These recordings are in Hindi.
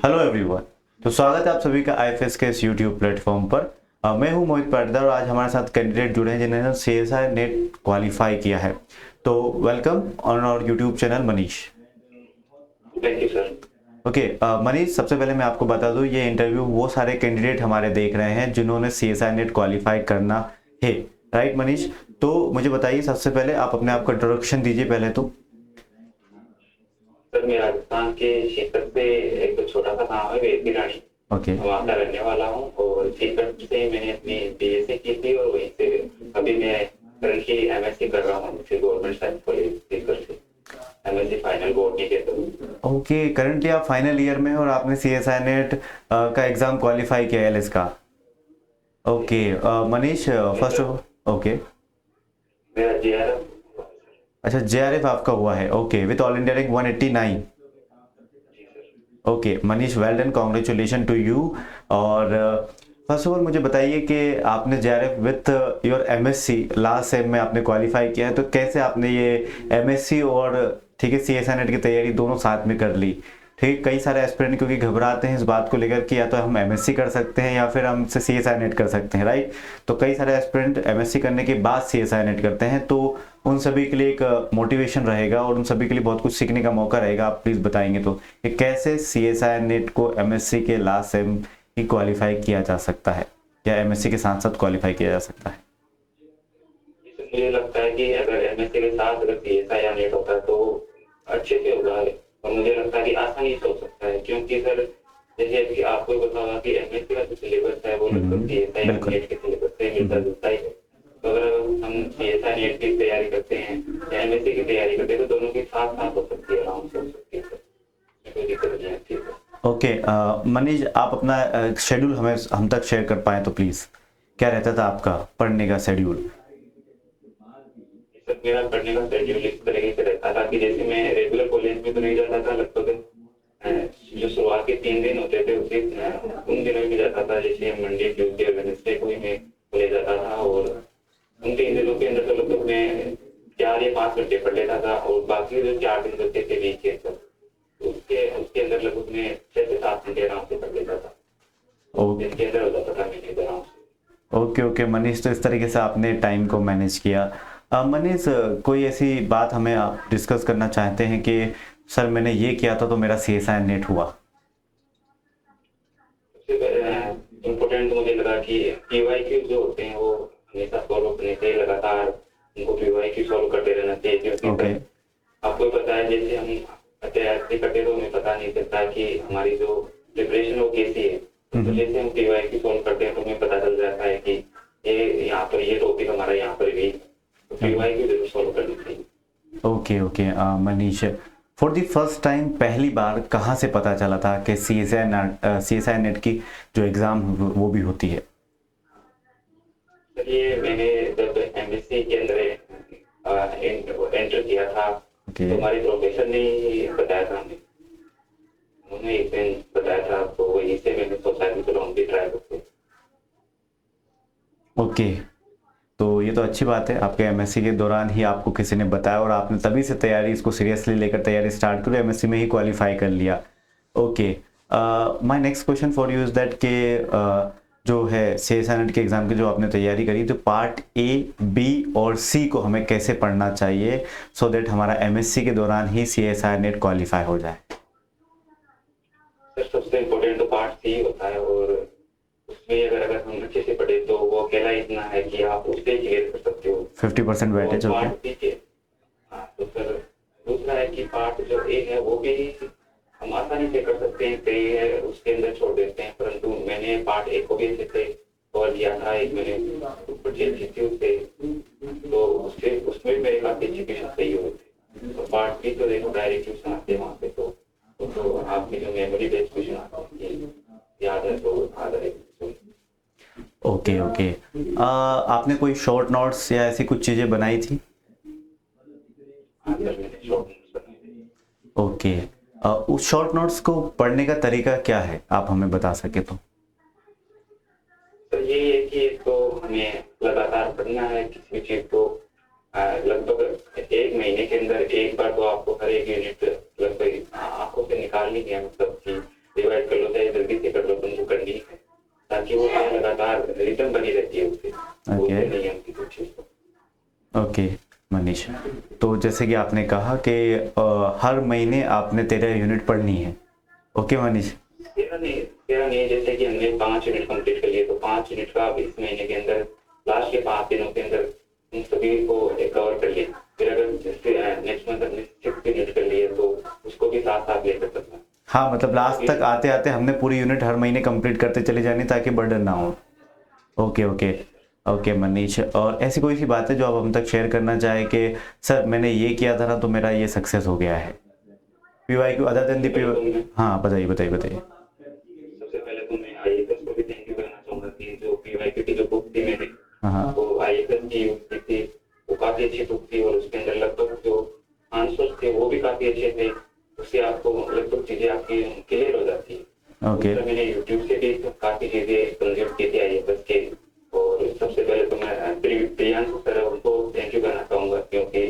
Hello everyone. तो स्वागत है आप सभी का आईएफएस के इस यूट्यूब प्लेटफॉर्म पर। मैं हूं मोहित पाटीदार और आज हमारे साथ कैंडिडेट जुड़े हैं जिन्होंने सीएसआई नेट क्वालिफाई किया है। तो welcome on our YouTube channel Manish. Thank you sir. Okay Manish, सबसे पहले मैं आपको बता दूं ये इंटरव्यू वो सारे कैंडिडेट हमारे देख रहे हैं जिन्होंने सीएसआई नेट क्वालिफाई करना है। राइट मनीष? तो मुझे बताइए, सबसे पहले आप अपने आप का इंट्रोडक्शन दीजिए पहले तो। सर मैं राजस्थान के सीकर से एक तो छोटा सा गाँव है वेदगी रानी, ओके वहाँ का रहने वाला हूँ। और सीकर से मैंने अपनी बीएससी की थी और वहीं से अभी मैं करंटली एमएससी कर रहा हूँ फिर गवर्नमेंट साइंस कॉलेज सीकर से। एमएससी फाइनल बोर्ड नहीं कहते। ओके, करंटली आप फाइनल ईयर में हो और आपने सीएसआई नेट का एग्जाम क्वालिफाई किया है एलएस का। Okay Manish, first of okay, मेरा जेआरएफ। अच्छा जेआरएफ आपका हुआ है। Okay, with all India rank 189। Okay Manish, well done, congratulation to you. और फर्स्ट ऑफ ऑल मुझे बताइए कि आपने JRF with your MSc last sem में आपने क्वालिफाई किया है, तो कैसे आपने ये एमएससी और ठीक है सीएसआई नेट की तैयारी दोनों साथ में कर ली? ठीक है, कई सारे एस्पिरेंट क्योंकि घबराते हैं इस बात को लेकर कि या तो हम एमएससी कर सकते हैं या फिर हम सीएसआई नेट कर सकते हैं, राइट? तो कई सारे एस्पिरेंट एमएससी करने के बाद सीएसआई नेट करते हैं, तो उन सभी के लिए एक मोटिवेशन रहेगा और उन सभी के लिए बहुत कुछ सीखने का मौका रहेगा। आप प्लीज बताएंगे तो कि कैसे सीएसआई नेट को एमएससी के लास्ट सेम ही क्वालिफाई किया जा सकता है या एमएससी के साथ साथ क्वालिफाई किया जा सकता है? मुझे लगता है कि अगर एमएससी के साथ अगर सीएसआई या नेट होता है तो अच्छे से होगा और मुझे लगता है कि आसानी से हो सकता है, क्योंकि सर जैसे कि आपको पता होगा कि एमएससी का जो सिलेबस है वो लगभग सीएसआई या नेट के सिलेबस से मिलता जुलता ही है। तो अगर हम सीएसआई नेट की तैयारी करते हैं या एमएससी की तैयारी करते हैं तो दोनों की साथ साथ हो सकती है, आराम से हो सकती है, कोई दिक्कत नहीं आती है। ओके मनीष, आप अपना शेड्यूल हम तक शेयर कर पाए तो प्लीज, क्या रहता था आपका पढ़ने का शेड्यूल? सर मेरा पढ़ने का शेड्यूल इस तरीके से रहता था कि जैसे मैं रेगुलर कॉलेज में तो नहीं जाता था, लगभग जो शुरुआत के 3 दिन होते थे उसी उन दिनों में जाता था। जैसे मंडे ट्यूसडे वेडनेसडे को ही मैं कॉलेज जाता था और उन 3 दिनों के अंदर तो लगभग मैं 4 या 5 घंटे पढ़ लेता था और बाकी जो 4 दिन बचते थे वीक के तो उसके अंदर लगभग मैं 6 से 7 घंटे आराम से पढ़ लेता था। इसके अंदर हो जाता था मेरे आराम से। ओके ओके मनीष, तो इस तरीके से आपने टाइम को मैनेज किया। मनीष, कोई ऐसी बात हमें आप डिस्कस करना चाहते हैं कि सर मैंने ये किया था तो मेरा सीएसआई नेट हुआ? सबसे इम्पोर्टेंट मुझे लगा कि पीवाईक्यू जो होते हैं वो हमेशा सॉल्व करने चाहिए, लगातार उनको पीवाईक्यू सॉल्व करते रहना चाहिए, क्योंकि आपको पता है जैसे हम तैयारी करते तो हमें पता नहीं चलता कि हमारी जो प्रिपरेशन वो कैसी है। तो जैसे हम पीवाईक्यू सॉल्व करते हैं तो हमें पता चल जाता है कि ये यहाँ पर ये टॉपिक हमारा यहाँ पर भी, तो पीवाईक्यू जरूर सॉल्व करनी चाहिए। Okay okay Manish, for the first time पहली बार कहाँ से पता चला था कि सीएसआई नेट की जो एग्जाम वो भी होती है? ये मैंने जब एमएससी के अंदर एंटर किया था तो हमारे प्रोफेसर ने बताया था हमें, उन्होंने एक दिन बताया था, तो वहीं से मैंने सोचा कि चलो हम भी ट्राई करते हैं। ओके, तो ये तो अच्छी बात है, आपके एमएससी के दौरान ही आपको किसी ने बताया और आपने तभी से तैयारी इसको सीरियसली लेकर तैयारी स्टार्ट करी, एमएससी में ही क्वालिफाई कर लिया। Okay, my next question for you is that के जो है सीएसआई नेट के एग्जाम की जो आपने तैयारी करी, तो पार्ट ए, बी और सी को हमें कैसे पढ़ना चाहिए सो दैट हमारा एमएससी के दौरान ही सीएसआई नेट क्वालिफाई हो जाए? सर सबसे इम्पोर्टेंट तो पार्ट सी होता है और उसमें अगर हम अच्छे से पढ़े तो वो अकेला इतना है कि आप उससे क्लियर कर सकते हो। 50% वेटेज होता है। तो सर दूसरा है कि पार्ट जो ए है वो भी हम आसानी से कर सकते हैं, कई है उसके अंदर छोड़ देते हैं, परंतु मैंने पार्ट ए को भी अच्छे से कवर किया था, एक मैंने परचेज की थी उससे, तो उससे उसमें मेरे काफी एजुकेशन सही हुए थे। तो पार्ट बी तो देखो डायरेक्ट क्वेश्चन आते हैं वहाँ पे, तो आपकी जो मेमोरी बेस्ड क्वेश्चन आते हैं याद है तो आ जाएगा। ओके ओके, आपने कोई शॉर्ट नोट्स या ऐसी कुछ चीजें बनाई थी? ओके, उस शॉर्ट नोट्स को पढ़ने का तरीका क्या है, आप हमें बता सके तो? ये है कि तो हमें लगातार पढ़ना है किसी चीज को, लगभग 1 महीने के अंदर एक बार तो आपको हर एक यूनिट लगभग आंखों से निकालनी है, मतलब कि डिवाइड कर रिटर्न बनी रहती है उससे, Okay. नहीं है उनकी कुछ चीज़। ओके मनीष, तो जैसे कि आपने कहा कि हर महीने आपने 13 यूनिट पढ़नी है। ओके मनीष। तेरा नहीं, जैसे कि हमने 5 यूनिट कंप्लीट कर लिए तो 5 यूनिट का अब इस महीने के अंदर लास्ट के 5 दिनों के अंदर उन सभी को कवर कर लिए। फिर अगर नेक्स्ट मंथ हमने 6 यूनिट कर लिए तो उसको भी साथ साथ लेकर चलना। हाँ, मतलब लास्ट तक आते आते हमने पूरी यूनिट हर महीने कंप्लीट करते चले जानी ताकि बर्डन ना हो। ओके ओके ओके मनीष, और ऐसी कोई सी बात है जो आप हम तक शेयर करना चाहें कि सर मैंने ये किया था ना तो मेरा ये सक्सेस हो गया है? PYQ अदर देन दी PY। हाँ बताइए बताइए बताइए। सबसे पहले तो मैं IAS को भी थैंक यू करना चाहूंगा कि जो PYQ की जो बुक थी मैंने, हाँ वो IAS की यूज की थी, वो काफी अच्छी बुक थी और उसके अंदर लगभग जो आंसर्स थे वो भी काफी अच्छे थे। उससे आपको लगभग चीजें आपकी क्लियर हो जाती है। ओके दूसरा, मैंने यूट्यूब से भी काफी चीजें कंज्यूम की थी IAS के। और सबसे पहले तो मैं प्रियांशु सर उनको थैंक यू करना चाहूंगा क्योंकि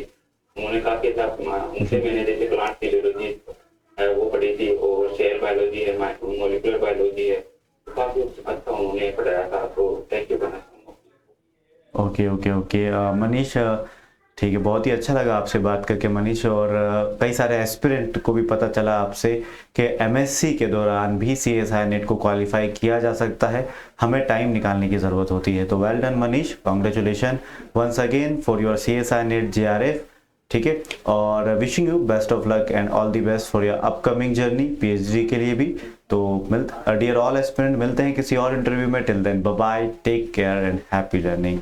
उन्होंने काफी अच्छा उनसे मैंने जैसे प्लांट फिजियोलॉजी वो पढ़ी थी और सेल बायोलॉजी है, मॉलिक्यूलर बायोलॉजी है, तो काफी अच्छा उन्होंने पढ़ाया था, तो थैंक यू करना चाहूंगा। ओके ओके ओके मनीष, ठीक है, बहुत ही अच्छा लगा आपसे बात करके मनीष, और कई सारे एस्पिरेंट को भी पता चला आपसे कि MSc के दौरान भी CSI नेट को क्वालिफाई किया जा सकता है, हमें टाइम निकालने की ज़रूरत होती है। तो well done Manish, congratulation once again for your CSI NET JRF, ठीक है, और wishing you best of luck and all the best for your upcoming journey PhD के लिए भी। तो डियर ऑल एस्पिरेंट, मिलते हैं किसी और इंटरव्यू में। Till then bye bye, take care and happy learning.